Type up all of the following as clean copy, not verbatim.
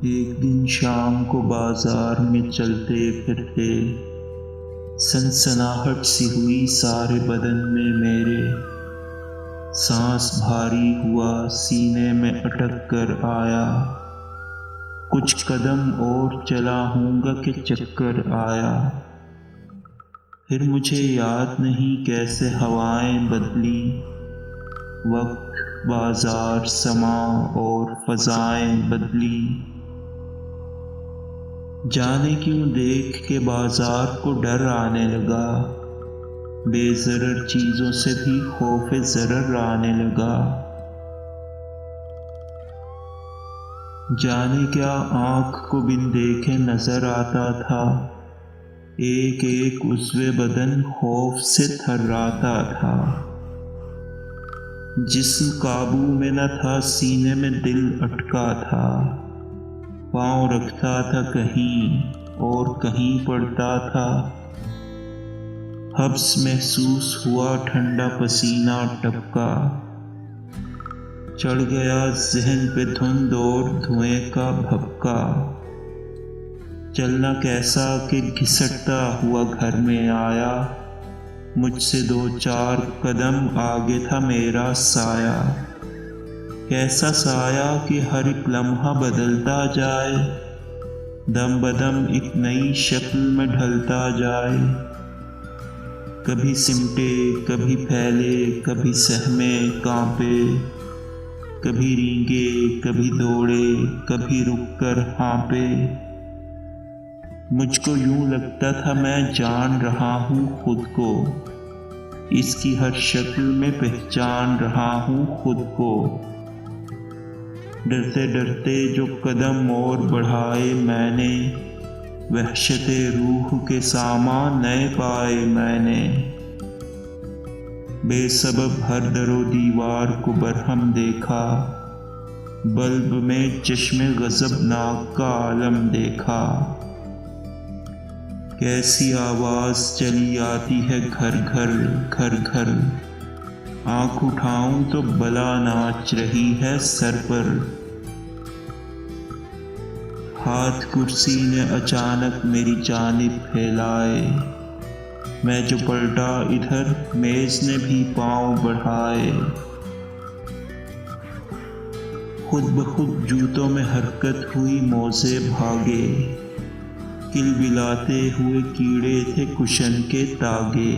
एक दिन शाम को बाजार में चलते फिरते सनसनाहट सी हुई सारे बदन में मेरे। सांस भारी हुआ, सीने में अटक कर आया। कुछ कदम और चला हूँगा कि चक्कर आया। फिर मुझे याद नहीं कैसे हवाएं बदली, वक्त, बाजार, समा और फजाएं बदली। जाने क्यों देख के बाजार को डर आने लगा, बेज़रर चीजों से भी खौफ ज़रर आने लगा। जाने क्या आँख को बिन देखे नजर आता था, एक एक उज़्वे बदन खौफ से थर्राता था। जिस्म काबू में न था, सीने में दिल अटका था। पाँव रखता था कहीं और कहीं पड़ता था। हब्स महसूस हुआ, ठंडा पसीना टपका। चढ़ गया ज़हन पे धुंध और धुएं का भपका। चलना कैसा कि घिसटता हुआ घर में आया। मुझसे 2-4 कदम आगे था मेरा साया। कैसा साया कि हर एक लम्हा बदलता जाए, दम बदम एक नई शक्ल में ढलता जाए। कभी सिमटे, कभी फैले, कभी सहमे कांपे, कभी रींगे, कभी दौड़े, कभी रुक कर हाँपे। मुझको यूं लगता था मैं जान रहा हूँ खुद को, इसकी हर शक्ल में पहचान रहा हूँ खुद को। डरते डरते जो कदम और बढ़ाए मैंने, वहशते रूह के सामान नए पाए मैंने। बेसबब हर दरो दीवार को बरहम देखा, बल्ब में चश्मे गज़बनाक का आलम देखा। कैसी आवाज़ चली आती है घर घर घर घर, आँख उठाऊं तो बला नाच रही है सर पर। हाथ कुर्सी ने अचानक मेरी जानिब फैलाए, मैं जो पलटा इधर मेज ने भी पांव बढ़ाए। खुद ब खुद जूतों में हरकत हुई, मोजे भागे। किलबिलाते हुए कीड़े थे कुशन के तागे।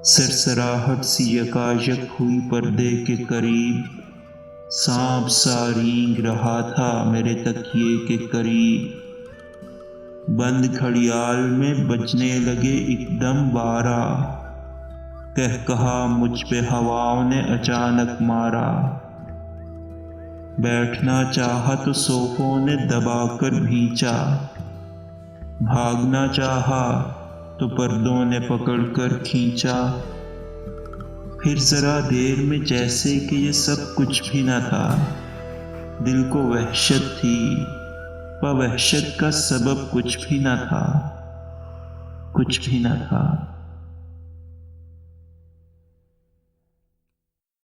सरसराहट सी यकायक हुई पर्दे के करीब, सांप सा रींग रहा था मेरे तकिए के करीब। बंद घड़ियाल में बजने लगे एकदम 12, कहा मुझ पे हवाओं ने अचानक मारा। बैठना चाहा तो सोफों ने दबाकर भींचा, भागना चाहा तो पर्दों ने पकड़कर खींचा। फिर जरा देर में जैसे कि ये सब कुछ भी न था, दिल को वहशत थी, पर वहशत का सबब कुछ भी न था, कुछ भी न था।